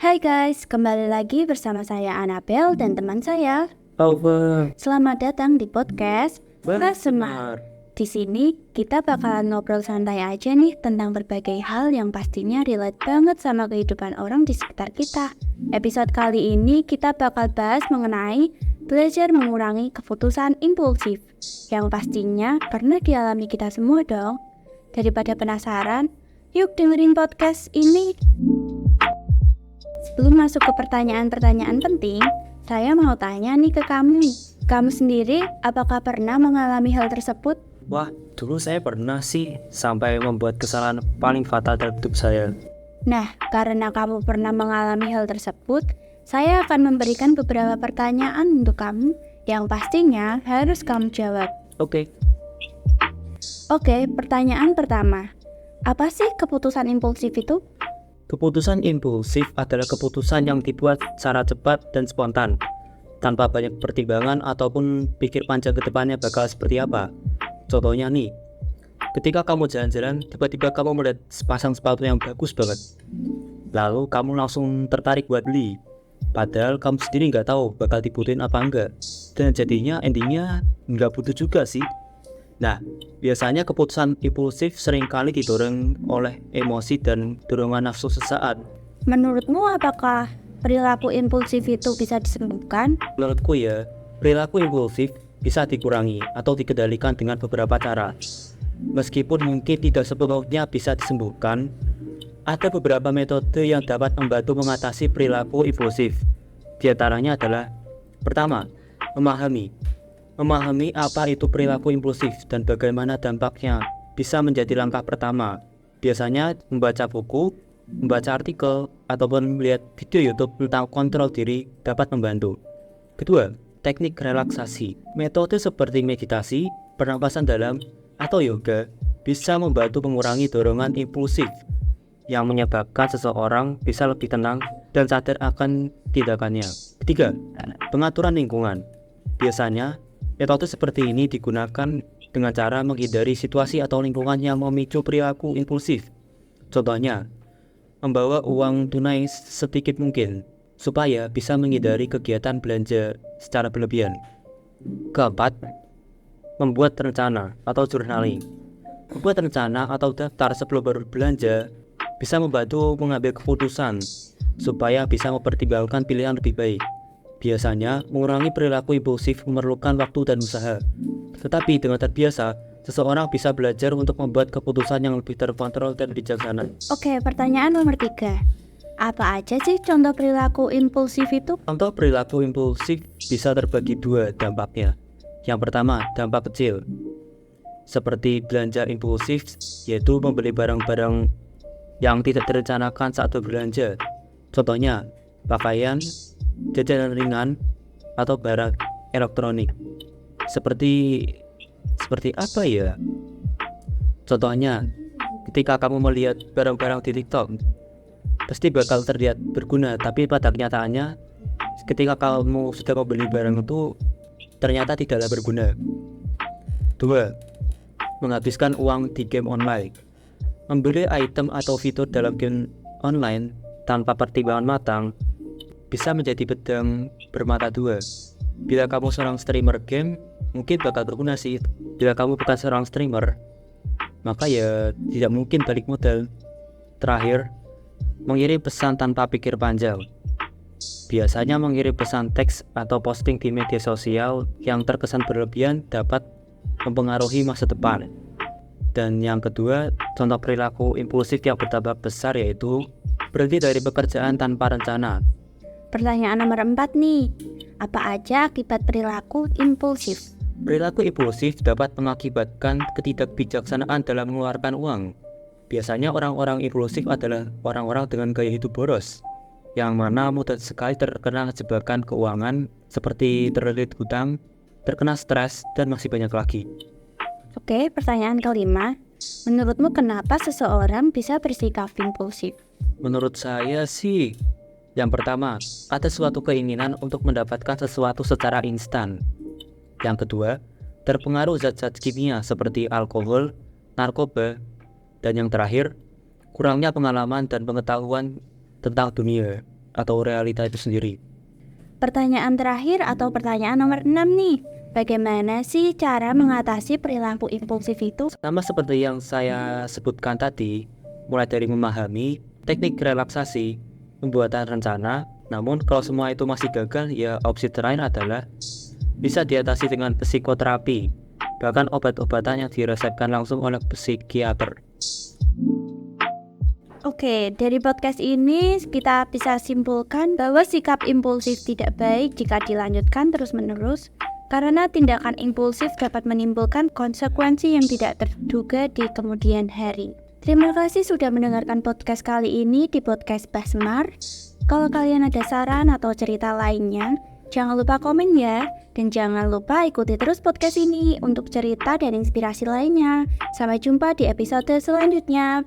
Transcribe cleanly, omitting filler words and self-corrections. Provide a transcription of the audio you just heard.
Hai guys, kembali lagi bersama saya Anabel dan teman saya. Selamat datang di podcast Bersemar. Di sini kita bakalan ngobrol santai aja nih tentang berbagai hal yang pastinya relate banget sama kehidupan orang di sekitar kita. Episode kali ini kita bakal bahas mengenai belajar mengurangi keputusan impulsif, yang pastinya pernah dialami kita semua dong. Daripada penasaran, yuk dengerin podcast ini. Sebelum masuk ke pertanyaan-pertanyaan penting, saya mau tanya nih ke kamu. Kamu sendiri, apakah pernah mengalami hal tersebut? Wah, dulu saya pernah sih sampai membuat kesalahan paling fatal dalam hidup saya. Nah, karena kamu pernah mengalami hal tersebut, saya akan memberikan beberapa pertanyaan untuk kamu yang pastinya harus kamu jawab. Oke, Pertanyaan pertama. Apa sih keputusan impulsif itu? keputusan impulsif adalah keputusan yang dibuat secara cepat dan spontan, tanpa banyak pertimbangan ataupun pikir panjang ke depannya bakal seperti apa. Contohnya nih, ketika kamu jalan-jalan, tiba-tiba kamu melihat sepasang sepatu yang bagus banget. Lalu kamu langsung tertarik buat beli. Padahal kamu sendiri nggak tahu bakal dibutuhin apa enggak. Dan jadinya endingnya nggak butuh juga sih. Nah, biasanya keputusan impulsif seringkali didorong oleh emosi dan dorongan nafsu sesaat. Menurutmu apakah perilaku impulsif itu bisa disembuhkan? Menurutku ya, perilaku impulsif bisa dikurangi atau dikendalikan dengan beberapa cara. Meskipun mungkin tidak sepenuhnya bisa disembuhkan, ada beberapa metode yang dapat membantu mengatasi perilaku impulsif. Di antaranya adalah: pertama, memahami apa itu perilaku impulsif dan bagaimana dampaknya bisa menjadi langkah pertama. Biasanya membaca buku, membaca artikel, ataupun melihat video YouTube tentang kontrol diri dapat membantu. Kedua, teknik relaksasi. Metode seperti meditasi, pernapasan dalam, atau yoga bisa membantu mengurangi dorongan impulsif yang menyebabkan seseorang bisa lebih tenang dan sadar akan tindakannya. Ketiga, pengaturan lingkungan. Biasanya, metode seperti ini digunakan dengan cara menghindari situasi atau lingkungan yang memicu perilaku impulsif. Contohnya, membawa uang tunai sedikit mungkin, supaya bisa menghindari kegiatan belanja secara berlebihan. Keempat, membuat rencana atau journaling. Membuat rencana atau daftar sebelum berbelanja bisa membantu mengambil keputusan supaya bisa mempertimbangkan pilihan lebih baik. Biasanya, mengurangi perilaku impulsif memerlukan waktu dan usaha. Tetapi dengan terbiasa, seseorang bisa belajar untuk membuat keputusan yang lebih terkontrol dan bijaksana. Pertanyaan nomor 3. Apa aja sih contoh perilaku impulsif itu? Contoh perilaku impulsif bisa terbagi dua dampaknya. Yang pertama, dampak kecil, seperti belanja impulsif, yaitu membeli barang-barang yang tidak direncanakan saat berbelanja. Contohnya, pakaian, jajanan ringan, atau barang elektronik. Seperti apa ya? Contohnya, ketika kamu melihat barang-barang di TikTok, pasti bakal terlihat berguna, tapi pada kenyataannya ketika kamu sudah membeli barang itu ternyata tidaklah berguna. 2. Menghabiskan uang di game online. Membeli item atau fitur dalam game online tanpa pertimbangan matang bisa menjadi pedang bermata dua. Bila kamu seorang streamer game, mungkin bakal berguna sih. Bila kamu bukan seorang streamer, maka ya tidak mungkin balik modal. Terakhir, mengirim pesan tanpa pikir panjang. Biasanya mengirim pesan teks atau posting di media sosial yang terkesan berlebihan dapat mempengaruhi masa depan. Dan yang kedua, contoh perilaku impulsif yang berdampak besar yaitu berhenti dari pekerjaan tanpa rencana. Pertanyaan nomor 4 nih. Apa aja akibat perilaku impulsif? Perilaku impulsif dapat mengakibatkan ketidakbijaksanaan dalam mengeluarkan uang. Biasanya orang-orang impulsif adalah orang-orang dengan gaya hidup boros, yang mana mudah sekali terkena jebakan keuangan seperti terlilit hutang, terkena stres, dan masih banyak lagi. Pertanyaan kelima. Menurutmu kenapa seseorang bisa bersikap impulsif? Menurut saya sih, yang pertama, ada suatu keinginan untuk mendapatkan sesuatu secara instan. Yang kedua, terpengaruh zat-zat kimia seperti alkohol, narkoba, dan yang terakhir, kurangnya pengalaman dan pengetahuan tentang dunia. atau realita itu sendiri. Pertanyaan terakhir atau pertanyaan nomor 6 nih. Bagaimana sih cara mengatasi perilaku impulsif itu? Sama seperti yang saya sebutkan tadi, mulai dari memahami, teknik relaksasi, pembuatan rencana. Namun kalau semua itu masih gagal, ya opsi terakhir adalah bisa diatasi dengan psikoterapi, bahkan obat-obatan yang diresepkan langsung oleh psikiater. Oke, dari podcast ini kita bisa simpulkan bahwa sikap impulsif tidak baik jika dilanjutkan terus-menerus, karena tindakan impulsif dapat menimbulkan konsekuensi yang tidak terduga di kemudian hari. Terima kasih sudah mendengarkan podcast kali ini di podcast Basmar. Kalau kalian ada saran atau cerita lainnya, jangan lupa komen ya. Dan jangan lupa ikuti terus podcast ini untuk cerita dan inspirasi lainnya. Sampai jumpa di episode selanjutnya.